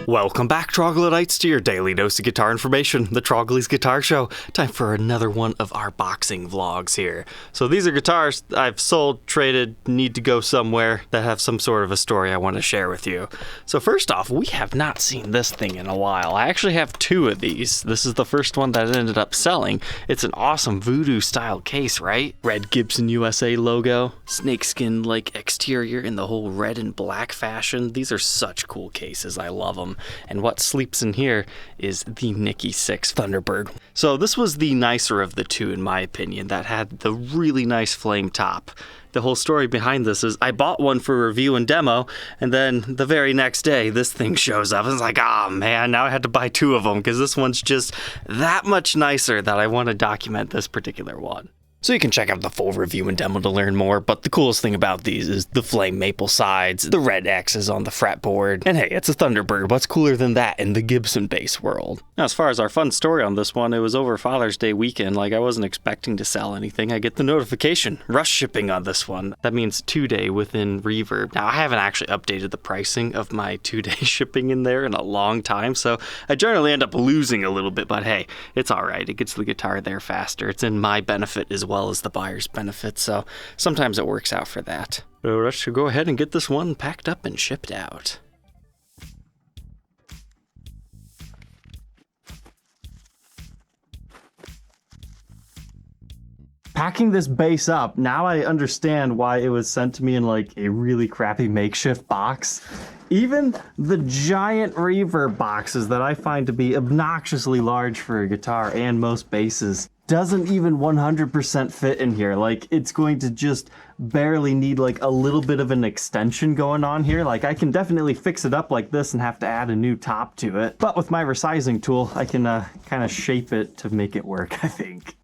Welcome back, Troglodytes, to your daily dose of guitar information, the Trogly's Guitar Show. Time for another one of our boxing vlogs here. So these are guitars I've sold, traded, need to go somewhere that have some sort of a story I want to share with you. So first off, we have not seen this thing in a while. I actually have two of these. This is the first one that I ended up selling. It's an awesome voodoo style case, right? Red Gibson USA logo, snakeskin like exterior in the whole red and black fashion. These are such cool cases. I love them. And what sleeps in here is the Nikki Sixx Thunderbird. So this was the nicer of the two, in my opinion, that had the really nice flame top. The whole story behind this is I bought one for review and demo, and then the very next day this thing shows up and it's like, oh man, now I had to buy two of them because this one's just that much nicer that I want to document this particular one. So you can check out the full review and demo to learn more, but the coolest thing about these is the flame maple sides, the red X's on the fretboard, and hey, it's a Thunderbird. What's cooler than that in the Gibson bass world? Now, as far as our fun story on this one, it was over Father's Day weekend. Like, I wasn't expecting to sell anything. I get the notification, rush shipping on this one. That means 2-day within Reverb. Now, I haven't actually updated the pricing of my 2-day shipping in there in a long time, so I generally end up losing a little bit, but hey, it's all right. It gets the guitar there faster. It's in my benefit as well as the buyer's benefit, so sometimes it works out for that. So let's go ahead and get this one packed up and shipped out. Packing this bass up, now I understand why it was sent to me in like a really crappy makeshift box. Even the giant Reverb boxes that I find to be obnoxiously large for a guitar and most basses doesn't even 100% fit in here. Like, it's going to just barely need like a little bit of an extension going on here. Like, I can definitely fix it up like this and have to add a new top to it. But with my resizing tool, I can kind of shape it to make it work, I think.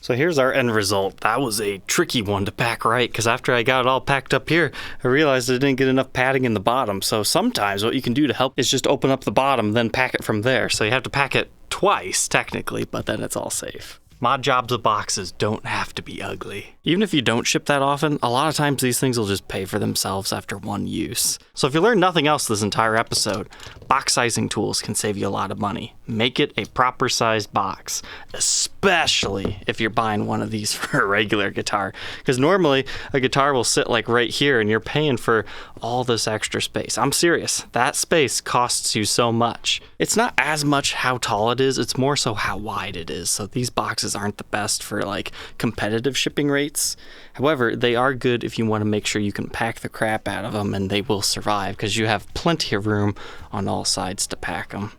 So here's our end result. That was a tricky one to pack right, because after I got it all packed up here, I realized I didn't get enough padding in the bottom. So sometimes what you can do to help is just open up the bottom, then pack it from there. So you have to pack it twice, technically, but then it's all safe. Mod jobs of boxes don't have to be ugly. Even if you don't ship that often, a lot of times these things will just pay for themselves after one use. So if you learn nothing else this entire episode, box sizing tools can save you a lot of money. Make it a proper sized box, especially if you're buying one of these for a regular guitar. Because normally a guitar will sit like right here and you're paying for all this extra space. I'm serious, that space costs you so much. It's not as much how tall it is, it's more so how wide it is. So these boxes aren't the best for like competitive shipping rates. However, they are good if you want to make sure you can pack the crap out of them and they will survive because you have plenty of room on all sides to pack them.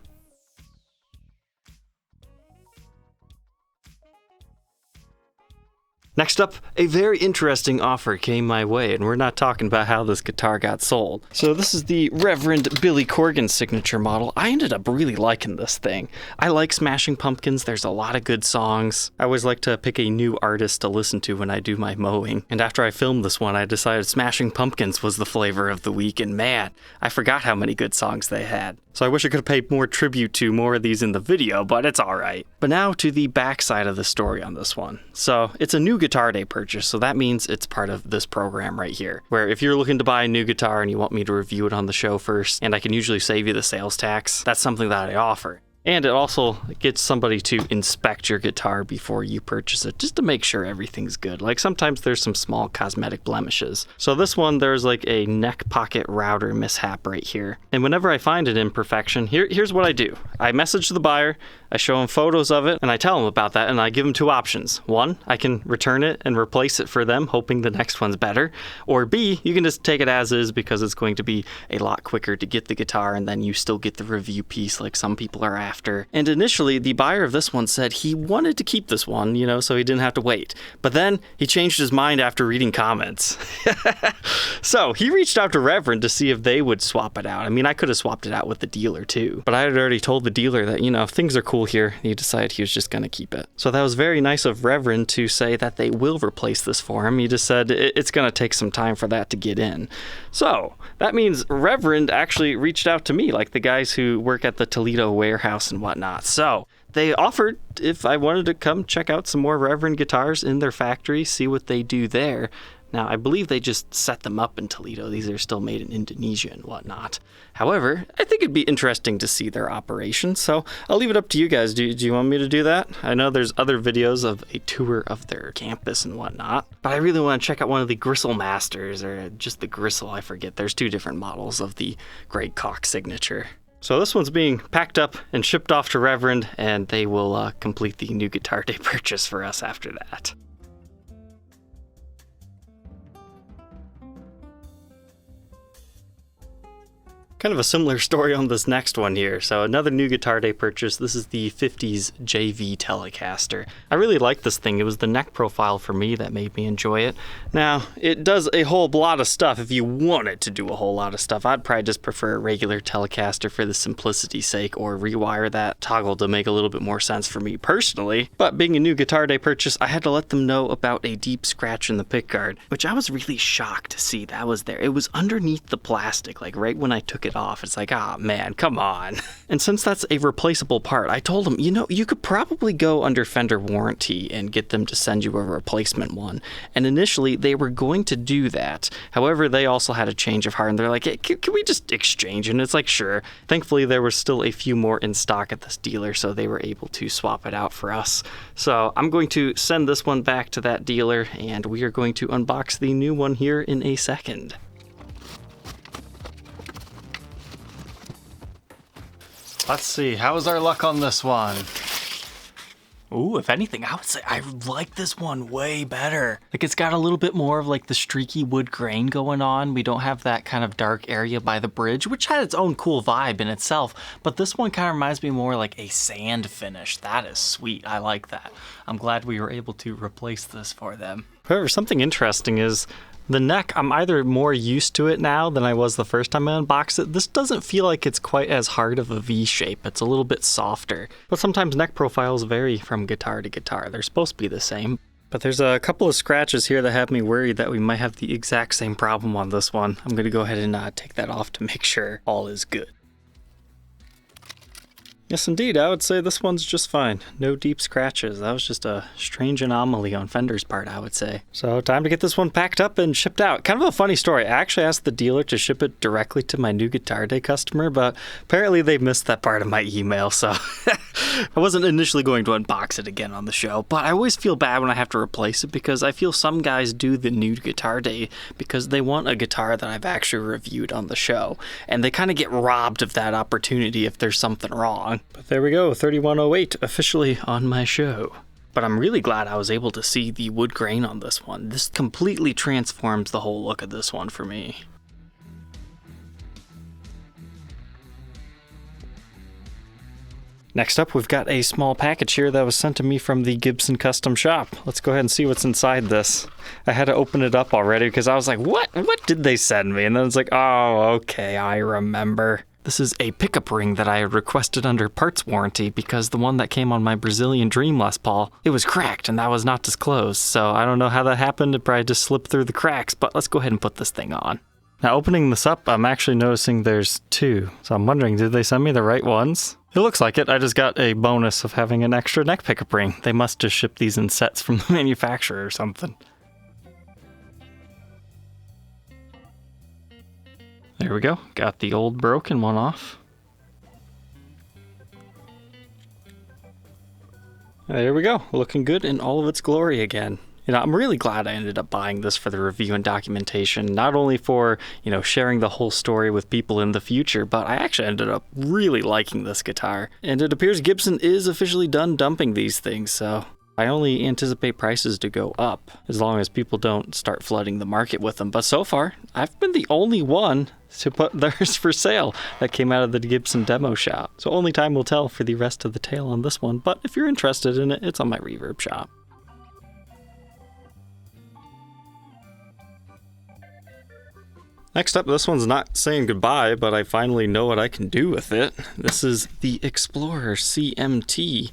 Next up, a very interesting offer came my way, and we're not talking about how this guitar got sold. So this is the Reverend Billy Corgan signature model. I ended up really liking this thing. I like Smashing Pumpkins. There's a lot of good songs. I always like to pick a new artist to listen to when I do my mowing. And after I filmed this one, I decided Smashing Pumpkins was the flavor of the week, and man, I forgot how many good songs they had. So I wish I could have paid more tribute to more of these in the video, but it's alright. But now to the backside of the story on this one. So it's a new Guitar Day purchase, so that means it's part of this program right here, where if you're looking to buy a new guitar and you want me to review it on the show first, and I can usually save you the sales tax, that's something that I offer. And it also gets somebody to inspect your guitar before you purchase it, just to make sure everything's good. Like sometimes there's some small cosmetic blemishes. So this one, there's like a neck pocket router mishap right here. And whenever I find an imperfection, here's what I do. I message the buyer, I show them photos of it, and I tell them about that, and I give them two options. One, I can return it and replace it for them, hoping the next one's better. Or B, you can just take it as is because it's going to be a lot quicker to get the guitar, and then you still get the review piece like some people are after. And initially, the buyer of this one said he wanted to keep this one, so he didn't have to wait. But then he changed his mind after reading comments. So he reached out to Reverend to see if they would swap it out. I mean, I could have swapped it out with the dealer too, but I had already told the dealer that, if things are cool here, he decided he was just going to keep it. So that was very nice of Reverend to say that they will replace this for him. He just said it's going to take some time for that to get in. So that means Reverend actually reached out to me, like the guys who work at the Toledo warehouse and whatnot. So They offered if I wanted to come check out some more Reverend guitars in their factory, see what they do there. Now, I believe they just set them up in Toledo. These are still made in Indonesia and whatnot. However, I think it'd be interesting to see their operation, so I'll leave it up to you guys. Do you want me to do that? I know there's other videos of a tour of their campus and whatnot, but I really want to check out one of the Gristle Masters, or just the Gristle, I forget. There's 2 different models of the Grey Cock signature. So this one's being packed up and shipped off to Reverend, and they will complete the new Guitar Day purchase for us after that. Kind of a similar story on this next one here. So another new Guitar Day purchase. This is the 50s JV Telecaster. I really like this thing. It was the neck profile for me that made me enjoy it. Now, it does a whole lot of stuff. If you want it to do a whole lot of stuff, I'd probably just prefer a regular Telecaster for the simplicity's sake, or rewire that toggle to make a little bit more sense for me personally. But being a new Guitar Day purchase, I had to let them know about a deep scratch in the pickguard, which I was really shocked to see that was there. It was underneath the plastic, like right when I took it off. It's like, ah, man, come on. And since that's a replaceable part, I told them, you know, you could probably go under Fender warranty and get them to send you a replacement one. And initially, they were going to do that. However, they also had a change of heart, and they're like, hey, can we just exchange? And it's like, sure. Thankfully, there were still a few more in stock at this dealer, so they were able to swap it out for us. So I'm going to send this one back to that dealer, and we are going to unbox the new one here in a second. Let's see, how is our luck on this one? Ooh, if anything, I would say I like this one way better. Like, it's got a little bit more of like the streaky wood grain going on. We don't have that kind of dark area by the bridge, which had its own cool vibe in itself. But this one kind of reminds me more like a sand finish. That is sweet. I like that. I'm glad we were able to replace this for them. However, something interesting is the neck, I'm either more used to it now than I was the first time I unboxed it. This doesn't feel like it's quite as hard of a V shape. It's a little bit softer. But sometimes neck profiles vary from guitar to guitar. They're supposed to be the same. But there's a couple of scratches here that have me worried that we might have the exact same problem on this one. I'm going to go ahead and take that off to make sure all is good. Yes, indeed, I would say this one's just fine. No deep scratches. That was just a strange anomaly on Fender's part, I would say. So time to get this one packed up and shipped out. Kind of a funny story. I actually asked the dealer to ship it directly to my new Guitar Day customer, but apparently they missed that part of my email, so I wasn't initially going to unbox it again on the show. But I always feel bad when I have to replace it, because I feel some guys do the new Guitar Day because they want a guitar that I've actually reviewed on the show, and they kind of get robbed of that opportunity if there's something wrong. But there we go, 3108 officially on my show. But I'm really glad I was able to see the wood grain on this one. This completely transforms the whole look of this one for me. Next up, we've got a small package here that was sent to me from the Gibson custom shop. Let's go ahead and see what's inside this. I had to open it up already because I was like, what did they send me? And then it's like, oh, okay, I remember. This is a pickup ring that I had requested under parts warranty because the one that came on my Brazilian Dream Les Paul, it was cracked and that was not disclosed. So I don't know how that happened. It probably just slipped through the cracks, but let's go ahead and put this thing on. Now, opening this up, I'm actually noticing there's 2. So I'm wondering, did they send me the right ones? It looks like it. I just got a bonus of having an extra neck pickup ring. They must just ship these in sets from the manufacturer or something. There we go. Got the old broken one off. There we go. Looking good in all of its glory again. You know, I'm really glad I ended up buying this for the review and documentation, not only for, sharing the whole story with people in the future, but I actually ended up really liking this guitar. And it appears Gibson is officially done dumping these things, so I only anticipate prices to go up as long as people don't start flooding the market with them. But so far, I've been the only one to put theirs for sale that came out of the Gibson demo shop. So only time will tell for the rest of the tale on this one, but if you're interested in it, it's on my Reverb shop. Next up, this one's not saying goodbye, but I finally know what I can do with it. This is the Explorer CMT.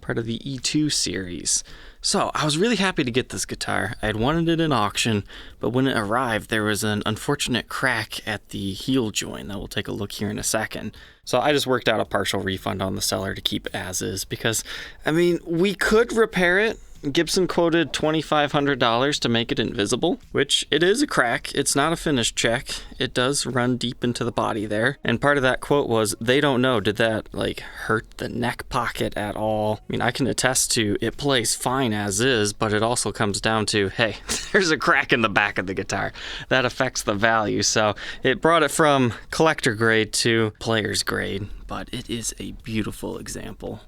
part of the E2 series. So I was really happy to get this guitar. I had wanted it in auction, but when it arrived, there was an unfortunate crack at the heel joint that we'll take a look here in a second. So I just worked out a partial refund on the seller to keep it as is because, I mean, we could repair it. Gibson quoted $2,500 to make it invisible, which it is a crack. It's not a finished check. It does run deep into the body there. And part of that quote was, they don't know, did that like hurt the neck pocket at all? I mean, I can attest to it plays fine as is, but it also comes down to, hey, there's a crack in the back of the guitar. That affects the value. So it brought it from collector grade to player's grade, but it is a beautiful example.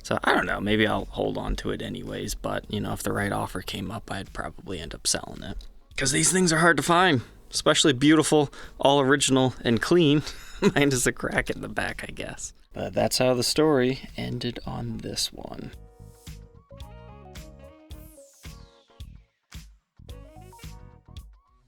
So I don't know, maybe I'll hold on to it anyways, but you know, if the right offer came up, I'd probably end up selling it. Because these things are hard to find, especially beautiful, all original, and clean. Mine is a crack in the back, I guess. But that's how the story ended on this one.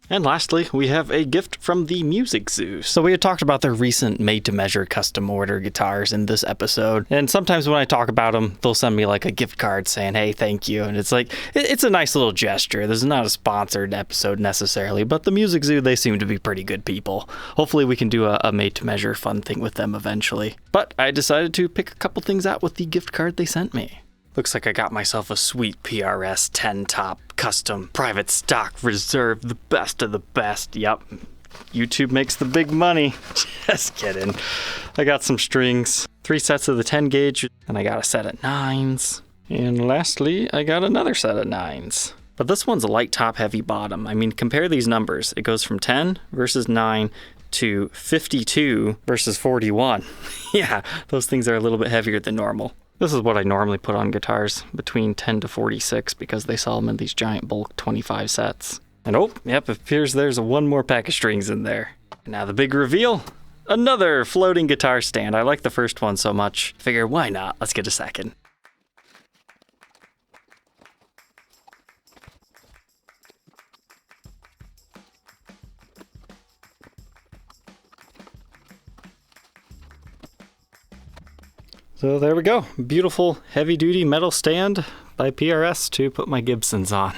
And lastly, we have a gift from the Music Zoo. So we had talked about their recent made-to-measure custom order guitars in this episode. And sometimes when I talk about them, they'll send me like a gift card saying, hey, thank you. And it's like, it's a nice little gesture. This is not a sponsored episode necessarily, but the Music Zoo, they seem to be pretty good people. Hopefully we can do a made-to-measure fun thing with them eventually. But I decided to pick a couple things out with the gift card they sent me. Looks like I got myself a sweet PRS 10 top custom private stock reserve, the best of the best. Yep, YouTube makes the big money. Just kidding. I got some strings, 3 sets of the 10 gauge, and I got a set of 9s. And lastly, I got another set of 9s. But this one's a light top, heavy bottom. I mean, compare these numbers. It goes from 10 versus 9 to 52 versus 41. Yeah, those things are a little bit heavier than normal. This is what I normally put on guitars, between 10 to 46, because they sell them in these giant bulk 25 sets. And oh, yep, it appears there's one more pack of strings in there. And now the big reveal, another floating guitar stand. I like the first one so much. Figure, why not? Let's get a second. So there we go. Beautiful heavy-duty metal stand by PRS to put my Gibsons on.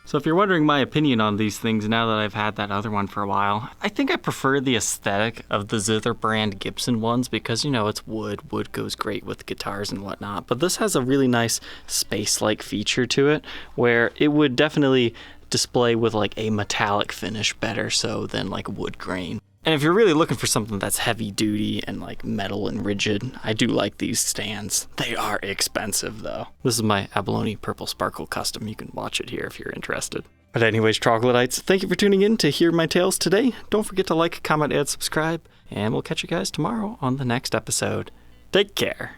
So if you're wondering my opinion on these things now that I've had that other one for a while, I think I prefer the aesthetic of the Zither brand Gibson ones because, you know, it's wood. Wood goes great with guitars and whatnot. But this has a really nice space-like feature to it where it would definitely display with like a metallic finish better so than like wood grain. And if you're really looking for something that's heavy duty and like metal and rigid, I do like these stands. They are expensive though. This is my Abalone Purple Sparkle custom. You can watch it here if you're interested. But anyways, Troglodytes, thank you for tuning in to hear my tales today. Don't forget to like, comment, and subscribe. And we'll catch you guys tomorrow on the next episode. Take care.